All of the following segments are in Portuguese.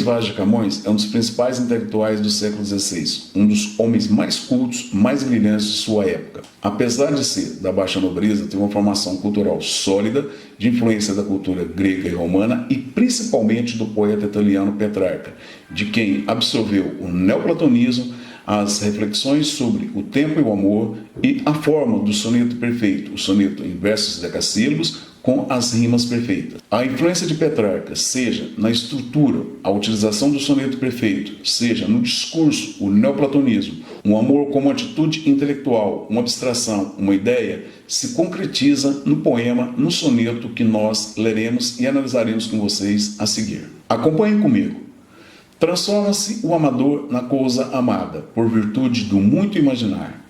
Vaz de Camões é um dos principais intelectuais do século XVI, um dos homens mais cultos, mais brilhantes de sua época. Apesar de ser da baixa nobreza, teve uma formação cultural sólida, de influência da cultura grega e romana e principalmente do poeta italiano Petrarca, de quem absorveu o neoplatonismo, as reflexões sobre o tempo e o amor e a forma do soneto perfeito, o soneto em versos decassílabos, com as rimas perfeitas. A influência de Petrarca, seja na estrutura, a utilização do soneto perfeito, seja no discurso, o neoplatonismo, um amor como atitude intelectual, uma abstração, uma ideia, se concretiza no poema, no soneto que nós leremos e analisaremos com vocês a seguir. Acompanhem comigo. Transforma-se o amador na coisa amada, por virtude do muito imaginar.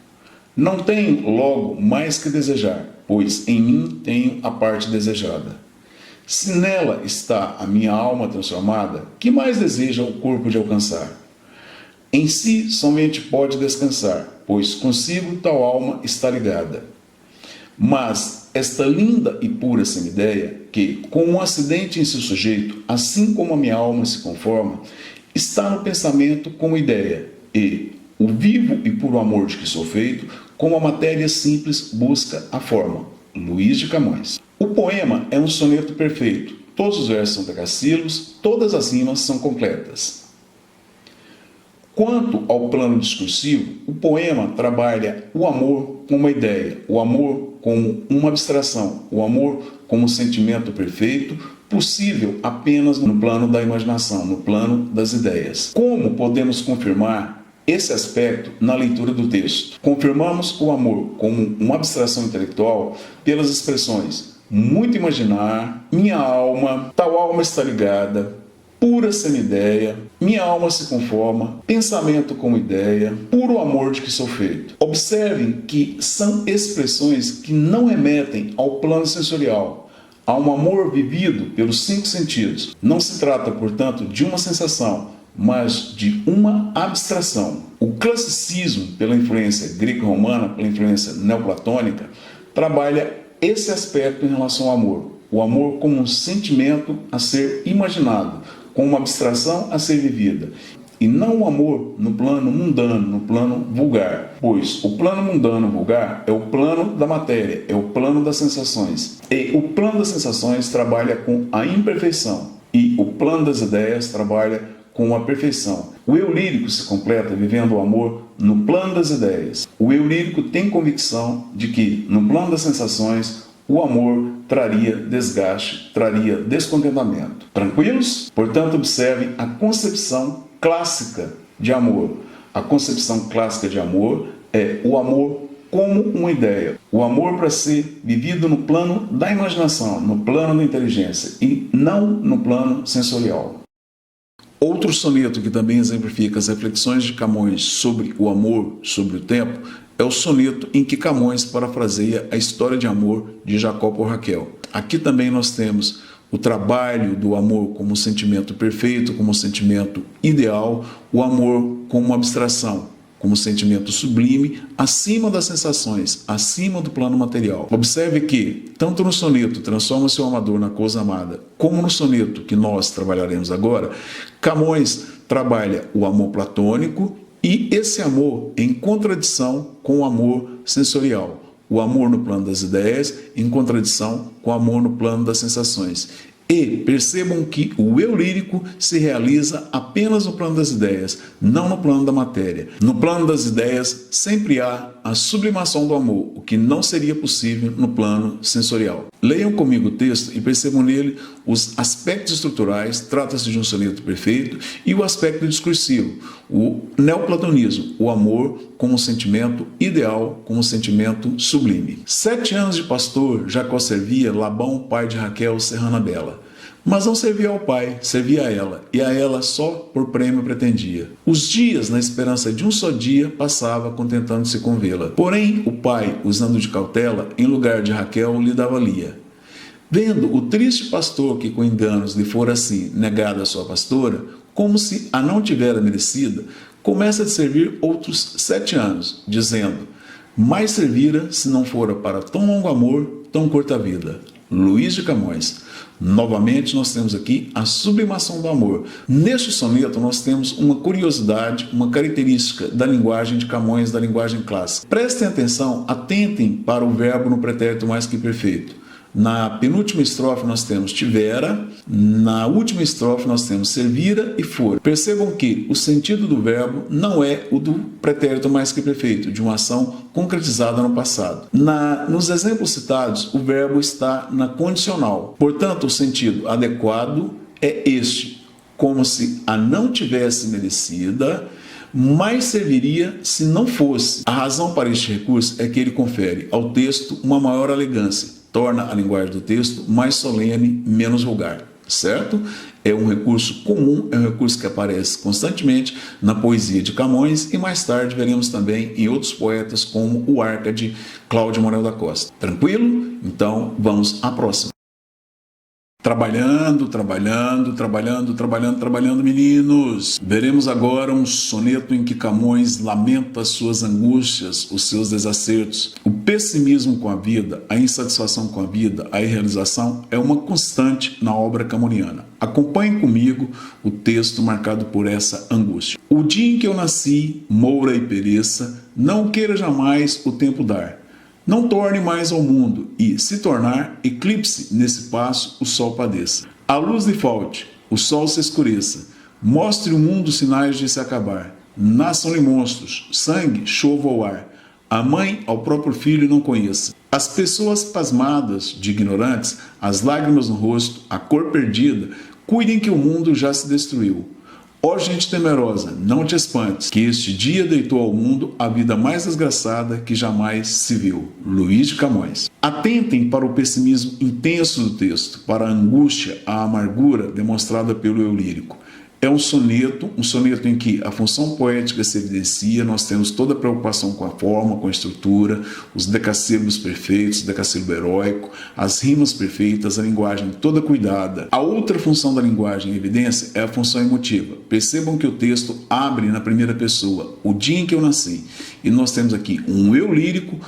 Não tenho, logo, mais que desejar, pois em mim tenho a parte desejada. Se nela está a minha alma transformada, que mais deseja o corpo de alcançar? Em si somente pode descansar, pois consigo tal alma está ligada. Mas esta linda e pura semideia, que, com um acidente em seu sujeito, assim como a minha alma se conforma, está no pensamento como ideia, e o vivo e puro amor de que sou feito, como a matéria simples busca a forma. Luís de Camões. O poema é um soneto perfeito. Todos os versos são decassílabos, todas as rimas são completas. Quanto ao plano discursivo, o poema trabalha o amor como uma ideia, o amor como uma abstração, o amor como um sentimento perfeito, possível apenas no plano da imaginação, no plano das ideias. Como podemos confirmar esse aspecto na leitura do texto? Confirmamos o amor como uma abstração intelectual pelas expressões muito imaginar, minha alma, tal alma está ligada, pura semideia, minha alma se conforma, pensamento como ideia, puro amor de que sou feito. Observem que são expressões que não remetem ao plano sensorial, a um amor vivido pelos 5 sentidos. Não se trata, portanto, de uma sensação, mas de uma abstração. O classicismo, pela influência greco-romana, pela influência neoplatônica, trabalha esse aspecto em relação ao amor. O amor como um sentimento a ser imaginado, como uma abstração a ser vivida. E não o amor no plano mundano, no plano vulgar. Pois o plano mundano vulgar é o plano da matéria, é o plano das sensações. E o plano das sensações trabalha com a imperfeição. E o plano das ideias trabalha com a perfeição. O eu lírico se completa vivendo o amor no plano das ideias. O eu lírico tem convicção de que, no plano das sensações, o amor traria desgaste, traria descontentamento. Tranquilos? Portanto, observem a concepção clássica de amor. A concepção clássica de amor é o amor como uma ideia. O amor para ser vivido no plano da imaginação, no plano da inteligência e não no plano sensorial. Outro soneto que também exemplifica as reflexões de Camões sobre o amor, sobre o tempo, é o soneto em que Camões parafraseia a história de amor de Jacó por Raquel. Aqui também nós temos o trabalho do amor como um sentimento perfeito, como um sentimento ideal, o amor como uma abstração, como um sentimento sublime, acima das sensações, acima do plano material. Observe que, tanto no soneto Transforma-se o Amador na Coisa Amada, como no soneto que nós trabalharemos agora, Camões trabalha o amor platônico e esse amor em contradição com o amor sensorial. O amor no plano das ideias em contradição com o amor no plano das sensações. E percebam que o eu lírico se realiza apenas no plano das ideias, não no plano da matéria. No plano das ideias sempre há a sublimação do amor, o que não seria possível no plano sensorial. Leiam comigo o texto e percebam nele os aspectos estruturais, trata-se de um soneto perfeito, e o aspecto discursivo, o neoplatonismo, o amor como um sentimento ideal, como um sentimento sublime. 7 anos de pastor, Jacó servia Labão, pai de Raquel, serrana bela. Mas não servia ao pai, servia a ela, e a ela só por prêmio pretendia. Os dias, na esperança de um só dia, passava contentando-se com vê-la. Porém, o pai, usando de cautela, em lugar de Raquel, lhe dava Lia. Vendo o triste pastor que com enganos lhe fora assim negada a sua pastora, como se a não tivera merecida, começa a servir outros 7 anos, dizendo: mais servira se não fora para tão longo amor, tão curta vida. Luís de Camões. Novamente nós temos aqui a sublimação do amor. Neste soneto nós temos uma curiosidade, uma característica da linguagem de Camões, da linguagem clássica. Prestem atenção, atentem para o verbo no pretérito mais que perfeito. Na penúltima estrofe nós temos tivera, na última estrofe nós temos servira e fora. Percebam que o sentido do verbo não é o do pretérito mais que perfeito, de uma ação concretizada no passado. Nos exemplos citados, o verbo está na condicional. Portanto, o sentido adequado é este, como se a não tivesse merecida, mas serviria se não fosse. A razão para este recurso é que ele confere ao texto uma maior elegância, torna a linguagem do texto mais solene, menos vulgar, certo? É um recurso comum, é um recurso que aparece constantemente na poesia de Camões e mais tarde veremos também em outros poetas como o Árcade, Cláudio Manuel da Costa. Tranquilo? Então vamos à próxima. Trabalhando, meninos. Veremos agora um soneto em que Camões lamenta as suas angústias, os seus desacertos. O pessimismo com a vida, a insatisfação com a vida, a irrealização é uma constante na obra camoniana. Acompanhem comigo o texto marcado por essa angústia. O dia em que eu nasci, moura e pereça, não queira jamais o tempo dar. Não torne mais ao mundo e, se tornar, eclipse nesse passo o sol padeça. A luz lhe falte, o sol se escureça, mostre o mundo sinais de se acabar. Nasçam-lhe monstros, sangue, chova ao ar. A mãe ao próprio filho não conheça. As pessoas pasmadas, de ignorantes, as lágrimas no rosto, a cor perdida, cuidem que o mundo já se destruiu. Ó gente temerosa, não te espantes, que este dia deitou ao mundo a vida mais desgraçada que jamais se viu. Luís de Camões. Atentem para o pessimismo intenso do texto, para a angústia, a amargura demonstrada pelo eu lírico. É um soneto em que a função poética se evidencia, nós temos toda a preocupação com a forma, com a estrutura, os decassílabos perfeitos, o decassílabo heróico, as rimas perfeitas, a linguagem toda cuidada. A outra função da linguagem em evidência é a função emotiva. Percebam que o texto abre na primeira pessoa, o dia em que eu nasci. E nós temos aqui um eu lírico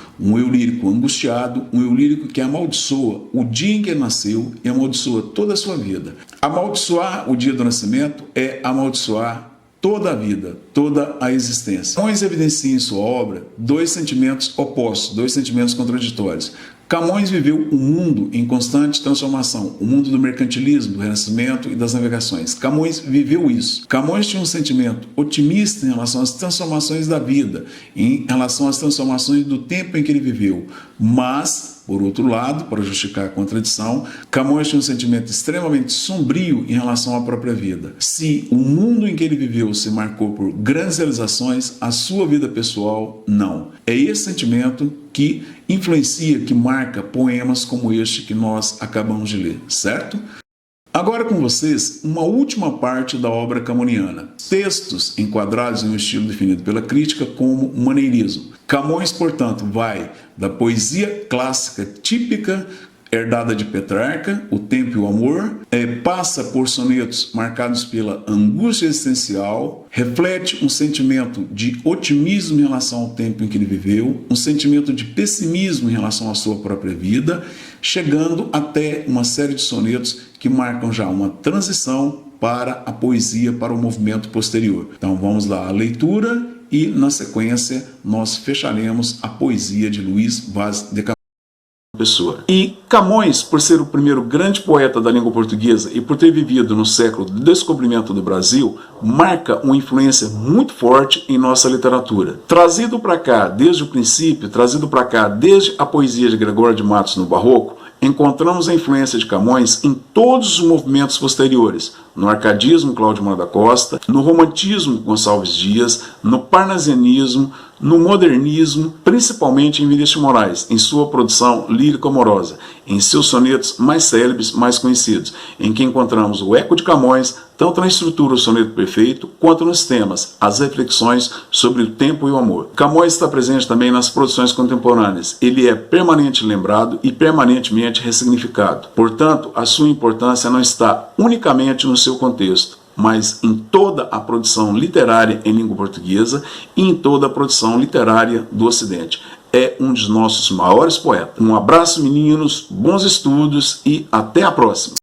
angustiado, um eu lírico que amaldiçoa o dia em que ele nasceu e amaldiçoa toda a sua vida. Amaldiçoar o dia do nascimento é amaldiçoar toda a vida, toda a existência. Camões evidencia em sua obra dois sentimentos opostos, dois sentimentos contraditórios. Camões viveu um mundo em constante transformação, o mundo do mercantilismo, do renascimento e das navegações. Camões viveu isso. Camões tinha um sentimento otimista em relação às transformações da vida, em relação às transformações do tempo em que ele viveu. Mas, por outro lado, para justificar a contradição, Camões tinha um sentimento extremamente sombrio em relação à própria vida. Se o mundo em que ele viveu se marcou por grandes realizações, a sua vida pessoal não. É esse sentimento que influencia, que marca poemas como este que nós acabamos de ler, certo? Agora com vocês, uma última parte da obra camoniana. Textos enquadrados em um estilo definido pela crítica como maneirismo. Camões, portanto, vai da poesia clássica típica, herdada de Petrarca, O Tempo e o Amor, passa por sonetos marcados pela angústia existencial, reflete um sentimento de otimismo em relação ao tempo em que ele viveu, um sentimento de pessimismo em relação à sua própria vida, chegando até uma série de sonetos que marcam já uma transição para a poesia, para o movimento posterior. Então vamos lá, a leitura e na sequência nós fecharemos a poesia de Luís Vaz de Camões. Pessoa. E Camões, por ser o primeiro grande poeta da língua portuguesa e por ter vivido no século do descobrimento do Brasil, marca uma influência muito forte em nossa literatura. Trazido para cá desde o princípio, trazido para cá desde a poesia de Gregório de Matos no Barroco, encontramos a influência de Camões em todos os movimentos posteriores, no arcadismo, Cláudio Manuel da Costa, no romantismo, Gonçalves Dias, no parnasianismo, no modernismo, principalmente em Vinícius de Moraes, em sua produção lírico-amorosa, em seus sonetos mais célebres, mais conhecidos, em que encontramos o eco de Camões, tanto na estrutura do soneto perfeito, quanto nos temas, as reflexões sobre o tempo e o amor. Camões está presente também nas produções contemporâneas. Ele é permanentemente lembrado e permanentemente ressignificado. Portanto, a sua importância não está unicamente no seu contexto, mas em toda a produção literária em língua portuguesa e em toda a produção literária do Ocidente. é um dos nossos maiores poetas. Um abraço, meninos, bons estudos e até a próxima!